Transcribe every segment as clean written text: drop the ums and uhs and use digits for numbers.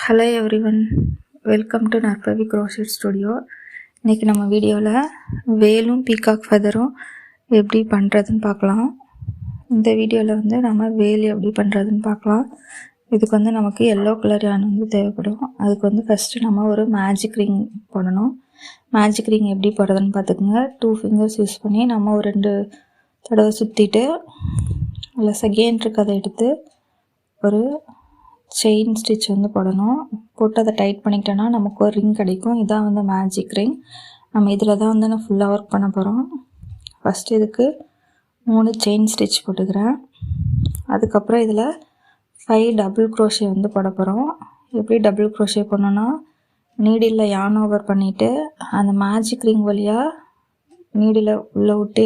Hello everyone, welcome to Narpavi crochet studio. இன்றைக்கி நம்ம வீடியோவில் வேலும் பீகாக் ஃபெதரும் எப்படி பண்ணுறதுன்னு பார்க்கலாம். இந்த வீடியோவில் நம்ம வேல் எப்படி பண்ணுறதுன்னு பார்க்கலாம். இதுக்கு நமக்கு எல்லோ கலர் யான் தேவைப்படும். அதுக்கு ஃபஸ்ட்டு நம்ம ஒரு மேஜிக் ரிங் போடணும். மேஜிக் ரிங் எப்படி போடுறதுன்னு பார்த்துக்குங்க. 2 ஃபிங்கர்ஸ் யூஸ் பண்ணி நம்ம ஒரு 2 தடவை சுற்றிட்டு அதில் செகண்ட் இருக்கிறத எடுத்து ஒரு செயின் ஸ்டிச் போடணும். போட்டு அதை டைட் பண்ணிக்கிட்டோன்னா நமக்கு ஒரு ரிங் கிடைக்கும். இதான் மேஜிக் ரிங். நம்ம இதில் தான் நான் ஃபுல்லாக ஒர்க் பண்ண போகிறோம். ஃபஸ்ட்டு இதுக்கு 3 செயின் ஸ்டிச் போட்டுக்கிறேன். அதுக்கப்புறம் இதில் 5 டபுள் க்ரோஷே போட போகிறோம். எப்படி டபுள் க்ரோஷே பண்ணோன்னா, நீடில் யான் ஓவர் பண்ணிவிட்டு அந்த மேஜிக் ரிங் வழியாக நீடில் உள்ளே விட்டு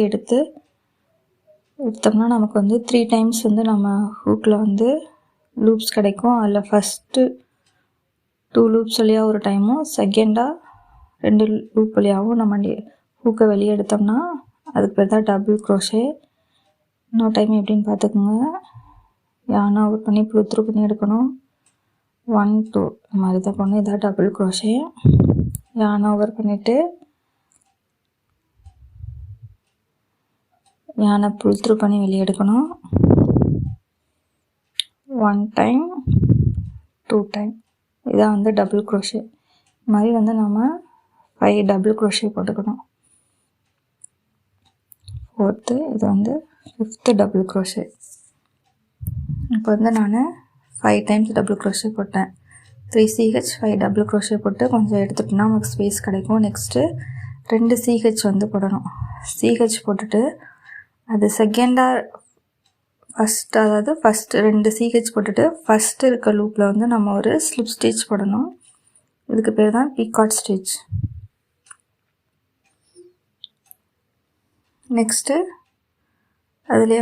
எடுத்தோம்னா நமக்கு 3 டைம்ஸ் நம்ம ஹூக்கில் லூப்ஸ் கிடைக்கும். அதில் ஃபஸ்ட்டு 2 லூப்ஸ் வழியாக ஒரு டைமும், செகண்டாக 2 லூப் வழியாகவும் நம்ம ஹூக்கை வெளியே எடுத்தோம்னா அதுக்கு பேர் தான் டபுள் க்ரோஷே. இன்னொரு டைம் எப்படின்னு பார்த்துக்கோங்க. யானை ஓவர் பண்ணி த்ரூ பண்ணி எடுக்கணும். 1 2 இந்த மாதிரி தான் பண்ணணும். இதான் டபுள் க்ரோஷே. யானை ஓவர் பண்ணிவிட்டு யானை த்ரூ பண்ணி வெளியே எடுக்கணும். 1 டைம் 2 டைம். இதான் டபுள் க்ரோஷே. இது மாதிரி நம்ம 5 டபுள் க்ரோஷே போட்டுக்கணும். 4th, இது 5th டபுள் க்ரோஷே. இப்போ நான் 5 டைம்ஸ் டபுள் க்ரோஷே போட்டேன். 3 CH 5 டபுள் க்ரோஷே போட்டு கொஞ்சம் எடுத்துட்டோம்னா நமக்கு ஸ்பேஸ் கிடைக்கும். நெக்ஸ்ட்டு 2 CH போடணும். CH போட்டுட்டு அது செகண்டாக ஃபஸ்ட்டு 2 CH போட்டுட்டு ஃபஸ்ட்டு இருக்க லூப்பில் நம்ம ஒரு ஸ்லிப் ஸ்டிச் போடணும். இதுக்கு பேர் தான் பீகாக் ஸ்டிச். நெக்ஸ்ட்டு அதிலே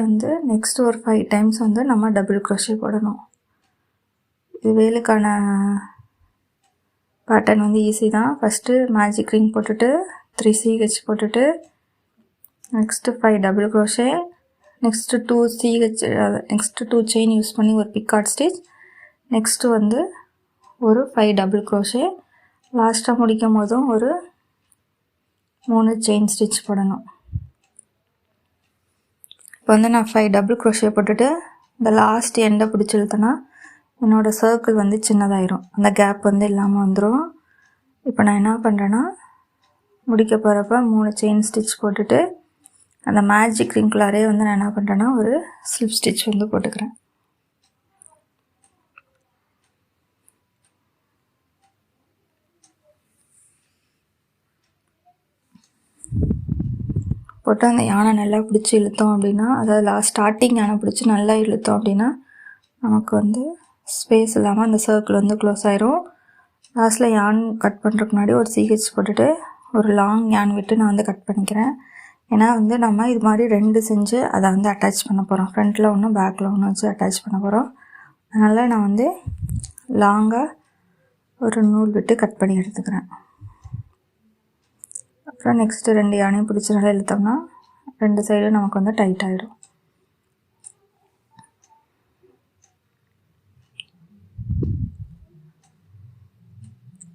நெக்ஸ்ட்டு ஒரு 5 டைம்ஸ் நம்ம டபுள் க்ரோஷே போடணும். இது வேலுக்கான பேட்டர்ன் ஈஸி தான். ஃபஸ்ட்டு மேஜிக் ரிங் போட்டுட்டு 3 CH போட்டுட்டு next 5 double crochet, next 2 CH, next 2 chain use பண்ணி ஒரு பீகாக் ஸ்டிச், நெக்ஸ்ட்டு ஒரு 5 டபுள் க்ரோஷே, லாஸ்ட்டாக முடிக்கும் போதும் ஒரு 3 செயின் ஸ்டிச் போடணும். இப்போ நான் 5 டபுள் க்ரோஷே போட்டுட்டு இந்த லாஸ்ட் எண்டை பிடிச்சி இழுத்தேன்னா என்னோடய சர்க்கிள் சின்னதாயிரும். அந்த கேப் இல்லாமல் வந்துடும். இப்போ நான் என்ன பண்ணுறேன்னா, முடிக்க போகிறப்ப 3 செயின் ஸ்டிச் போட்டுட்டு அந்த மேஜிக் ரிங்குள்ளாரே நான் என்ன பண்ணுறேன்னா ஒரு ஸ்லிப் ஸ்டிச் போட்டுக்கிறேன். போட்டு அந்த யானை நல்லா பிடிச்சி இழுத்தோம் அப்படின்னா, அதாவது ஸ்டார்டிங் யானை பிடிச்சி நல்லா இழுத்தோம் அப்படின்னா நமக்கு ஸ்பேஸ் இல்லாமல் அந்த சர்க்கிள் க்ளோஸ் ஆயிரும். லாஸ்ட்டில் யான் கட் பண்ணுறதுக்கு முன்னாடி ஒரு CH போட்டுட்டு ஒரு லாங் யான் விட்டு நான் கட் பண்ணிக்கிறேன். ஏன்னா நம்ம இது மாதிரி 2 செஞ்சு அதை அட்டாச் பண்ண போகிறோம். ஃப்ரண்ட்டில் ஒன்று பேக்கில் ஒன்று வச்சு அட்டாச் பண்ண போகிறோம். அதனால் நான் லாங்காக ஒரு நூல் விட்டு கட் பண்ணி எடுத்துக்கிறேன். அப்புறம் நெக்ஸ்ட்டு 2 யானையும் பிடிச்சி நல்லா இழுத்தோம்னா 2 சைடும் நமக்கு டைட் ஆகிடும்.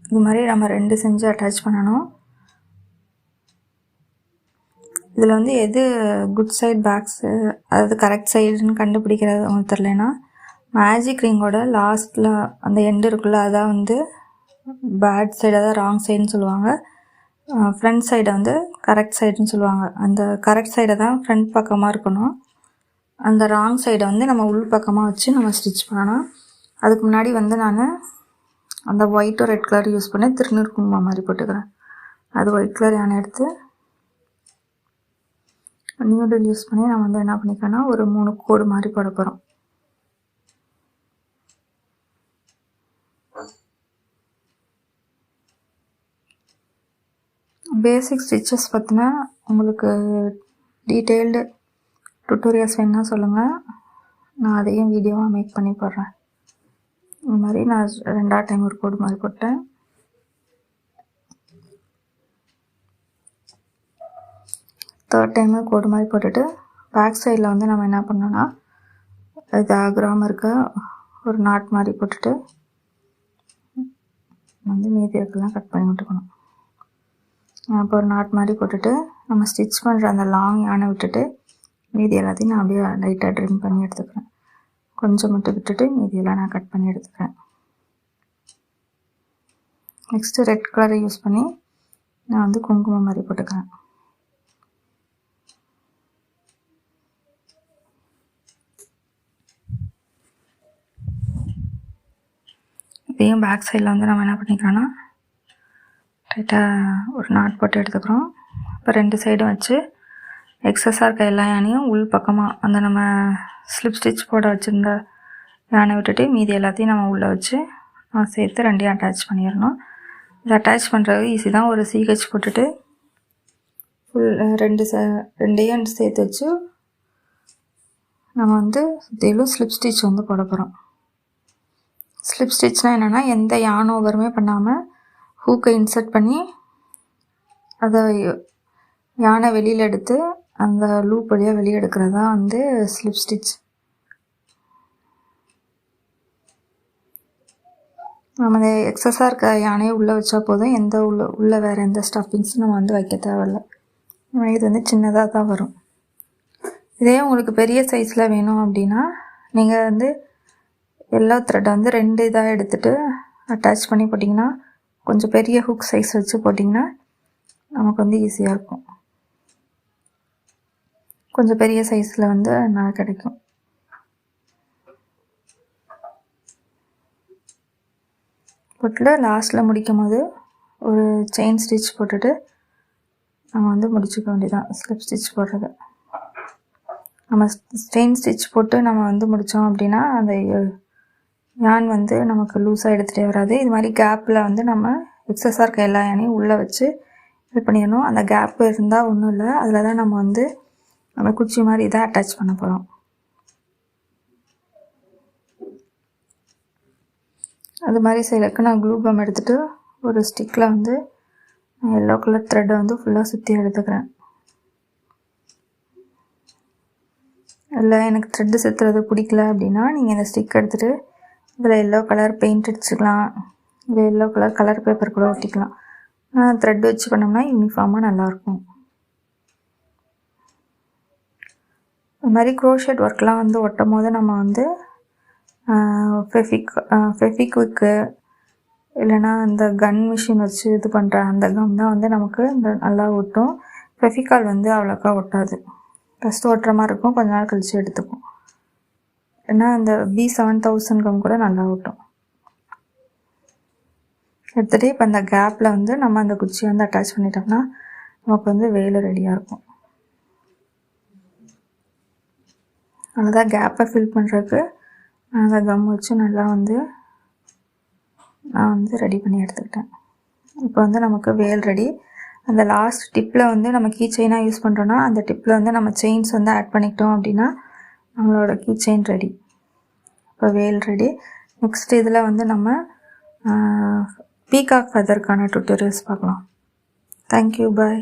இது மாதிரி நம்ம 2 செஞ்சு அட்டாச் பண்ணணும். இதில் எது குட் சைட் பேக்ஸு, அதாவது கரெக்ட் சைடுன்னு கண்டுபிடிக்கிறது உங்களுக்கு தெரியலனா, மேஜிக் ரிங்கோட லாஸ்ட்டில் அந்த எண்டு இருக்குல்ல, அதான் பேட் சைடு, அதாவது ராங் சைடுன்னு சொல்லுவாங்க. ஃப்ரண்ட் சைடை கரெக்ட் சைடுன்னு சொல்லுவாங்க. அந்த கரெக்ட் சைடை தான் ஃப்ரண்ட் பக்கமாக இருக்கணும். அந்த ராங் சைடை நம்ம உள் பக்கமாக வச்சு நம்ம ஸ்டிச் பண்ணணும். அதுக்கு முன்னாடி நான் அந்த ஒயிட்டும் ரெட் கலர் யூஸ் பண்ணி திருநூறு குங்குமம் மாதிரி போட்டுக்கிறேன். அது ஒயிட் கலர் யானை எடுத்து நியூடில் யூஸ் பண்ணி நான் என்ன பண்ணிக்கிறேன்னா ஒரு 3 கோடு மாதிரி போட போகிறோம். பேசிக் ஸ்டிச்சஸ் பற்றினா உங்களுக்கு டீட்டெயில்டு டுட்டோரியல்ஸ் வேணுன்னா சொல்லுங்கள். நான் அதையும் வீடியோவாக மேக் பண்ணி போடுறேன். இந்த மாதிரி நான் 2ஆவது டைம் ஒரு கோடு மாதிரி போட்டேன். தேர்ட் டைமு கோடு மாதிரி போட்டுட்டு பேக் சைடில் நம்ம என்ன பண்ணோன்னா இது ஆகிராமல் இருக்க ஒரு நாட் மாதிரி போட்டுட்டு வந்து மீதி இருக்கலாம் கட் பண்ணி விட்டுக்கணும். இப்போ ஒரு நாட் மாதிரி போட்டுட்டு நம்ம ஸ்டிச் பண்ணுற அந்த லாங் யானை விட்டுட்டு மீதி எல்லாத்தையும் நான் அப்படியே லைட்டாக ட்ரிம் பண்ணி எடுத்துக்கிறேன். கொஞ்சம் மட்டும் விட்டுட்டு மீதியெல்லாம் நான் கட் பண்ணி எடுத்துக்கிறேன். நெக்ஸ்ட்டு ரெட் கலரை யூஸ் பண்ணி நான் வந்து குங்குமம் மாதிரி போட்டுக்கிறேன். இதையும் பேக் சைடில் வந்து நம்ம என்ன பண்ணிக்கிறோன்னா டைட்டாக ஒரு நாட் போட்டு எடுத்துக்கிறோம். இப்போ 2 சைடும் வச்சு எக்ஸஸாக இருக்க எல்லா யானையும் உள் பக்கமாக அந்த நம்ம ஸ்லிப் ஸ்டிச் போட வச்சுருந்த யானை விட்டுட்டு மீதி எல்லாத்தையும் நம்ம உள்ளே வச்சு சேர்த்து 2ஐயும் அட்டாச் பண்ணிடணும். இது அட்டாச் பண்ணுறது ஈஸி தான். ஒரு CH போட்டுட்டு ஃபுல் 2ஐயும் சேர்த்து வச்சு நம்ம வந்து சுற்றிலும் ஸ்லிப் ஸ்டிச் வந்து போட போகிறோம். ஸ்லிப் ஸ்டிச்னால் என்னென்னா எந்த யான் ஓவருமே பண்ணாமல் ஹூக்கை இன்சர்ட் பண்ணி அதை யானை வெளியில் எடுத்து அந்த லூப் வழியாக வெளியே எடுக்கிறதா வந்து ஸ்லிப் ஸ்டிச். நம்ம அந்த எக்ஸஸாக இருக்க யானையை உள்ளே வச்சா போதும். எந்த உள்ளே வேறு எந்த ஸ்டஃபிங்ஸும் நம்ம வந்து வைக்க தேவையில்லை. இது வந்து சின்னதாக தான் வரும். இதே உங்களுக்கு பெரிய சைஸில் வேணும் அப்படின்னா நீங்கள் வந்து எல்லோ த்ரெட்டை வந்து 2 இதாக எடுத்துகிட்டு அட்டாச் பண்ணி போட்டிங்கன்னா கொஞ்சம் பெரிய ஹுக் சைஸ் வச்சு போட்டிங்கன்னா நமக்கு வந்து ஈஸியாக இருக்கும். கொஞ்சம் பெரிய சைஸில் வந்து நல்லா கிடைக்கும். போட்டுட்டு லாஸ்ட்டில் முடிக்கும் போது ஒரு செயின் ஸ்டிச் போட்டுட்டு நம்ம வந்து முடிச்சுக்க வேண்டியதான். ஸ்லிப் ஸ்டிச் போடுறது நம்ம செயின் ஸ்டிச் போட்டு நம்ம வந்து முடித்தோம் அப்படின்னா அந்த யான் வந்து நமக்கு லூஸாக எடுத்துகிட்டே வராது. இது மாதிரி கேப்பில் வந்து நம்ம எக்ஸஸாக இருக்க எல்லா யானையும் உள்ளே வச்சு இது பண்ணிடணும். அந்த கேப்பு இருந்தால் ஒன்றும் இல்லை, அதில் தான் நம்ம வந்து நம்ம குச்சி மாதிரி இதை அட்டாச் பண்ண போகிறோம். அது மாதிரி செய்யறதுக்கு நான் க்ளூ கம் எடுத்துகிட்டு ஒரு ஸ்டிக்கில் வந்து எல்லோ கலர் த்ரெட்டை வந்து ஃபுல்லாக சுற்றி எடுத்துக்கிறேன். இல்லை எனக்கு த்ரெட்டு சுற்றுறது பிடிக்கல அப்படின்னா நீங்கள் இந்த ஸ்டிக் எடுத்துகிட்டு இதில் எல்லோ கலர் பெயிண்ட் அடிச்சுக்கலாம், இல்லை எல்லோ கலர் பேப்பர் கூட ஒட்டிக்கலாம். த்ரெட் வச்சு பண்ணோம்னா யூனிஃபார்மாக நல்லாயிருக்கும். இது மாதிரி க்ரோஷெட் ஒர்க்லாம் வந்து ஒட்டும் போது நம்ம வந்து ஃபெவிக்விக்கு இல்லைனா இந்த கன் மிஷின் வச்சு இது பண்ணுற அந்த கம் தான் வந்து நமக்கு இந்த நல்லா ஒட்டும். ஃபெவிகால் வந்து அவ்வளோக்கா ஒட்டாது. ஃபஸ்ட்டு ஒட்டுற மாதிரி இருக்கும், கொஞ்ச நாள் கழித்து எடுத்துக்கும். ஏன்னா அந்த B7000 கம் கூட நல்லா ஒட்டும். எடுத்துகிட்டு இப்போ அந்த கேப்பில் வந்து நம்ம அந்த குச்சியை வந்து அட்டாச் பண்ணிட்டோம்னா நமக்கு வந்து வேலை ரெடியாக இருக்கும். அவ்வளோதான். கேப்பை ஃபில் பண்ணுறதுக்கு அந்த கம் வச்சு நல்லா வந்து நான் வந்து ரெடி பண்ணி எடுத்துக்கிட்டேன். இப்போ வந்து நமக்கு வேல் ரெடி. அந்த லாஸ்ட் டிப்பில் வந்து நம்ம கீ செயினாக யூஸ் பண்ணுறோன்னா அந்த டிப்பில் வந்து நம்ம செயின்ஸ் வந்து ஆட் பண்ணிக்கிட்டோம் அப்படின்னா நம்மளோட கீ செயின் ரெடி. இப்போ வேல் ரெடி. நெக்ஸ்ட் இதில் வந்து நம்ம பீகாக் ஃபெதருக்கான டுட்டோரியல்ஸ் பார்க்கலாம். தேங்க்யூ, பாய்.